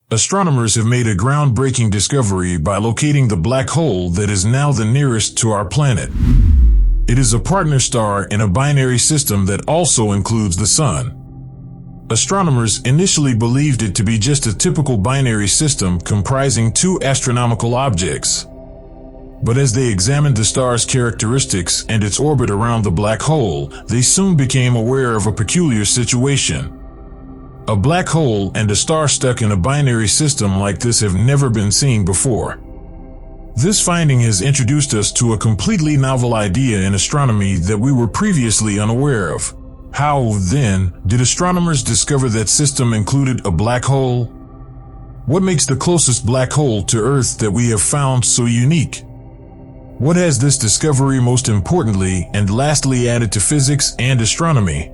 Astronomers have made a groundbreaking discovery by locating the black hole that is now the nearest to our planet. It is a partner star in a binary system that also includes the Sun. Astronomers initially believed it to be just a typical binary system comprising two astronomical objects. But as they examined the star's characteristics and its orbit around the black hole, they soon became aware of a peculiar situation. A black hole and a star stuck in a binary system like this have never been seen before. This finding has introduced us to a completely novel idea in astronomy that we were previously unaware of. How, then, did astronomers discover that system included a black hole? What makes the closest black hole to Earth that we have found so unique? What has this discovery most importantly and lastly added to physics and astronomy?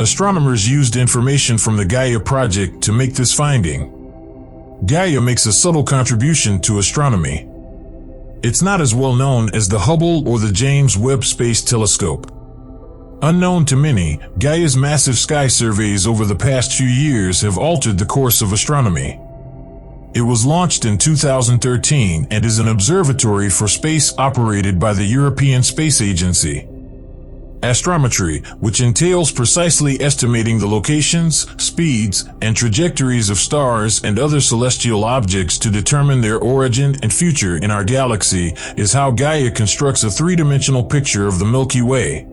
Astronomers used information from the Gaia project to make this finding. Gaia makes a subtle contribution to astronomy. It's not as well known as the Hubble or the James Webb Space Telescope. Unknown to many, Gaia's massive sky surveys over the past few years have altered the course of astronomy. It was launched in 2013 and is an observatory for space operated by the European Space Agency. Astrometry, which entails precisely estimating the locations, speeds, and trajectories of stars and other celestial objects to determine their origin and future in our galaxy, is how Gaia constructs a three-dimensional picture of the Milky Way.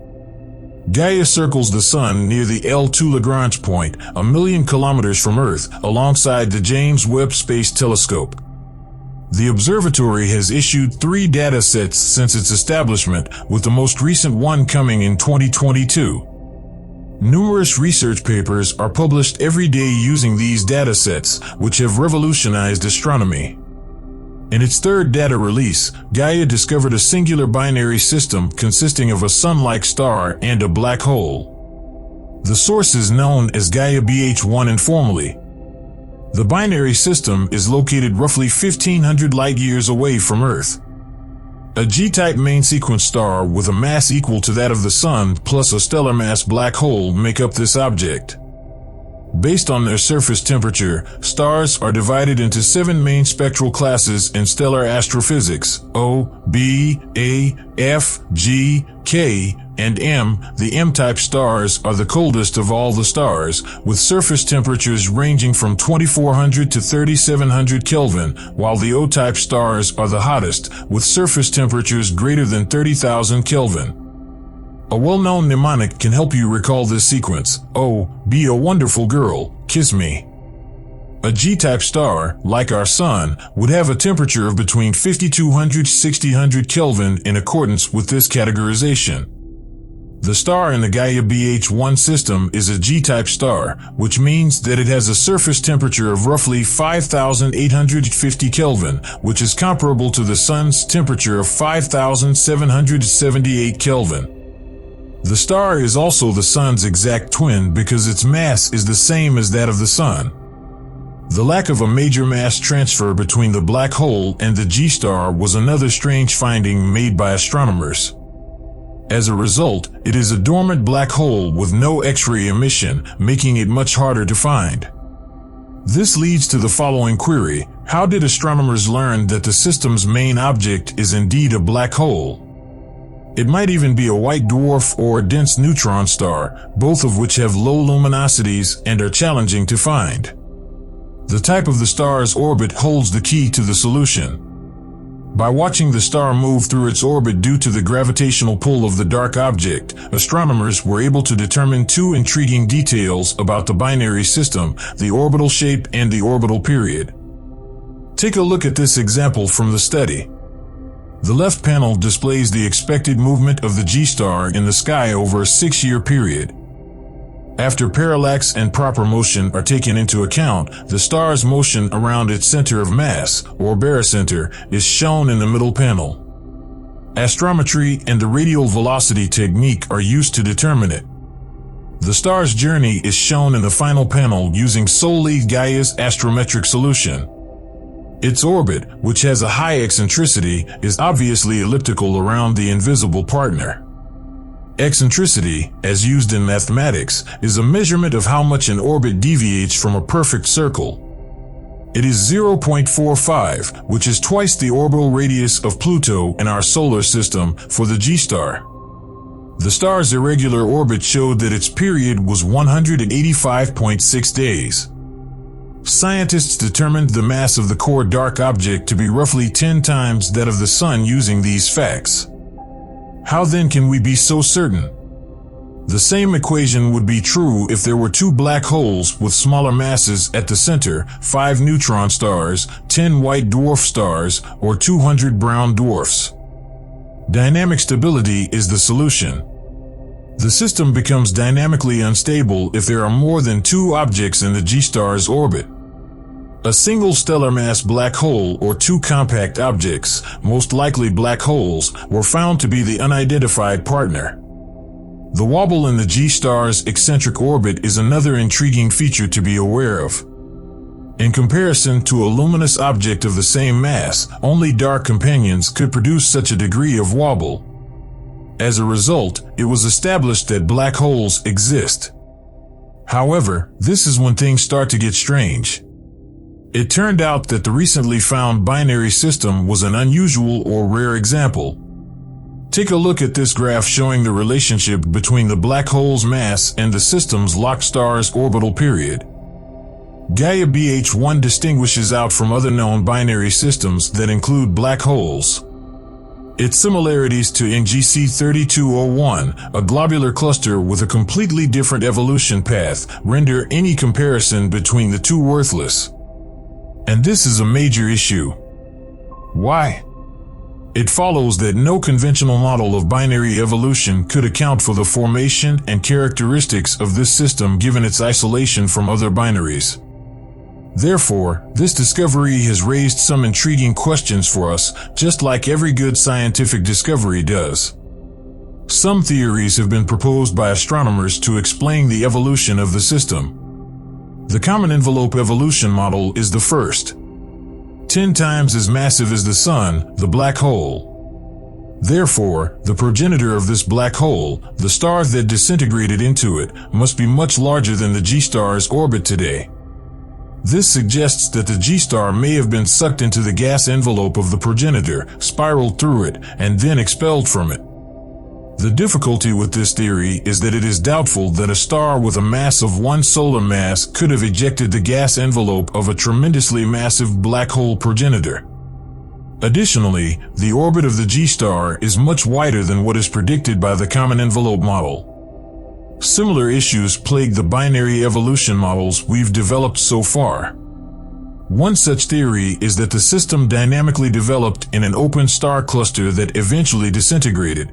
Gaia circles the Sun near the L2 Lagrange point, 1,000,000 kilometers from Earth, alongside the James Webb Space Telescope. The observatory has issued 3 data sets since its establishment, with the most recent one coming in 2022. Numerous research papers are published every day using these data sets, which have revolutionized astronomy. In its third data release, Gaia discovered a singular binary system consisting of a Sun-like star and a black hole. The source is known as Gaia BH1 informally. The binary system is located roughly 1,500 light-years away from Earth. A G-type main sequence star with a mass equal to that of the Sun plus a stellar mass black hole make up this object. Based on their surface temperature, stars are divided into 7 main spectral classes in stellar astrophysics: O, B, A, F, G, K, and M. The M-type stars are the coldest of all the stars, with surface temperatures ranging from 2,400 to 3,700 Kelvin, while the O-type stars are the hottest, with surface temperatures greater than 30,000 Kelvin. A well-known mnemonic can help you recall this sequence. Oh, be a wonderful girl, kiss me. A G-type star, like our Sun, would have a temperature of between 5,200 to 6,000 Kelvin in accordance with this categorization. The star in the Gaia BH1 system is a G-type star, which means that it has a surface temperature of roughly 5,850 Kelvin, which is comparable to the Sun's temperature of 5,778 Kelvin. The star is also the Sun's exact twin because its mass is the same as that of the Sun. The lack of a major mass transfer between the black hole and the G-star was another strange finding made by astronomers. As a result, it is a dormant black hole with no X-ray emission, making it much harder to find. This leads to the following query: how did astronomers learn that the system's main object is indeed a black hole? It might even be a white dwarf or a dense neutron star, both of which have low luminosities and are challenging to find. The type of the star's orbit holds the key to the solution. By watching the star move through its orbit due to the gravitational pull of the dark object, astronomers were able to determine 2 intriguing details about the binary system: the orbital shape and the orbital period. Take a look at this example from the study. The left panel displays the expected movement of the G-star in the sky over a 6-year period. After parallax and proper motion are taken into account, the star's motion around its center of mass, or barycenter, is shown in the middle panel. Astrometry and the radial velocity technique are used to determine it. The star's journey is shown in the final panel using solely Gaia's astrometric solution. Its orbit, which has a high eccentricity, is obviously elliptical around the invisible partner. Eccentricity, as used in mathematics, is a measurement of how much an orbit deviates from a perfect circle. It is 0.45, which is twice the orbital radius of Pluto in our solar system for the G-star. The star's irregular orbit showed that its period was 185.6 days. Scientists determined the mass of the core dark object to be roughly 10 times that of the Sun using these facts. How then can we be so certain? The same equation would be true if there were 2 black holes with smaller masses at the center, 5 neutron stars, 10 white dwarf stars, or 200 brown dwarfs. Dynamic stability is the solution. The system becomes dynamically unstable if there are more than 2 objects in the G-star's orbit. A single stellar mass black hole or 2 compact objects, most likely black holes, were found to be the unidentified partner. The wobble in the G-star's eccentric orbit is another intriguing feature to be aware of. In comparison to a luminous object of the same mass, only dark companions could produce such a degree of wobble. As a result, it was established that black holes exist. However, this is when things start to get strange. It turned out that the recently found binary system was an unusual or rare example. Take a look at this graph showing the relationship between the black hole's mass and the system's locked star's orbital period. Gaia BH1 distinguishes out from other known binary systems that include black holes. Its similarities to NGC 3201, a globular cluster with a completely different evolution path, render any comparison between the two worthless. And this is a major issue. Why? It follows that no conventional model of binary evolution could account for the formation and characteristics of this system given its isolation from other binaries. Therefore, this discovery has raised some intriguing questions for us, just like every good scientific discovery does. Some theories have been proposed by astronomers to explain the evolution of the system. The common envelope evolution model is the first. 10 times as massive as the Sun, the black hole. Therefore, the progenitor of this black hole, the star that disintegrated into it, must be much larger than the G-star's orbit today. This suggests that the G-star may have been sucked into the gas envelope of the progenitor, spiraled through it, and then expelled from it. The difficulty with this theory is that it is doubtful that a star with a mass of 1 solar mass could have ejected the gas envelope of a tremendously massive black hole progenitor. Additionally, the orbit of the G-star is much wider than what is predicted by the common envelope model. Similar issues plague the binary evolution models we've developed so far. One such theory is that the system dynamically developed in an open star cluster that eventually disintegrated.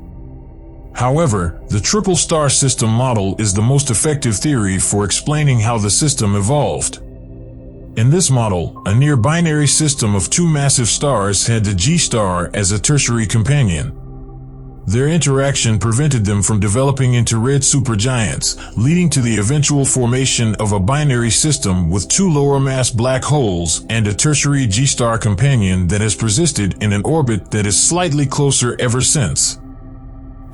However, the triple star system model is the most effective theory for explaining how the system evolved. In this model, a near-binary system of 2 massive stars had the G-star as a tertiary companion. Their interaction prevented them from developing into red supergiants, leading to the eventual formation of a binary system with 2 lower-mass black holes and a tertiary G-star companion that has persisted in an orbit that is slightly closer ever since.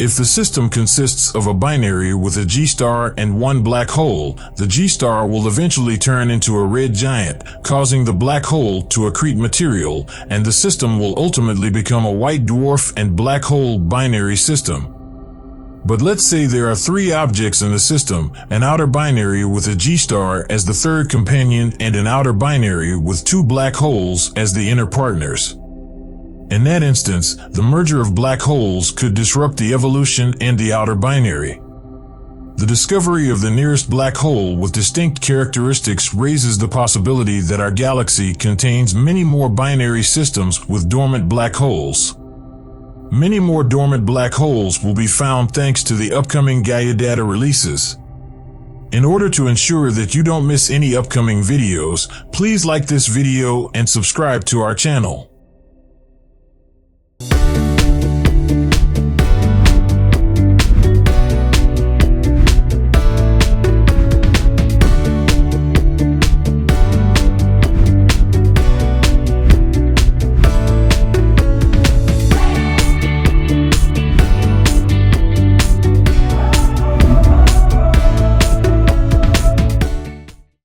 If the system consists of a binary with a G-star and 1 black hole, the G-star will eventually turn into a red giant, causing the black hole to accrete material, and the system will ultimately become a white dwarf and black hole binary system. But let's say there are 3 objects in the system, an outer binary with a G-star as the third companion and an outer binary with 2 black holes as the inner partners. In that instance, the merger of black holes could disrupt the evolution and the outer binary. The discovery of the nearest black hole with distinct characteristics raises the possibility that our galaxy contains many more binary systems with dormant black holes. Many more dormant black holes will be found thanks to the upcoming Gaia data releases. In order to ensure that you don't miss any upcoming videos, please like this video and subscribe to our channel.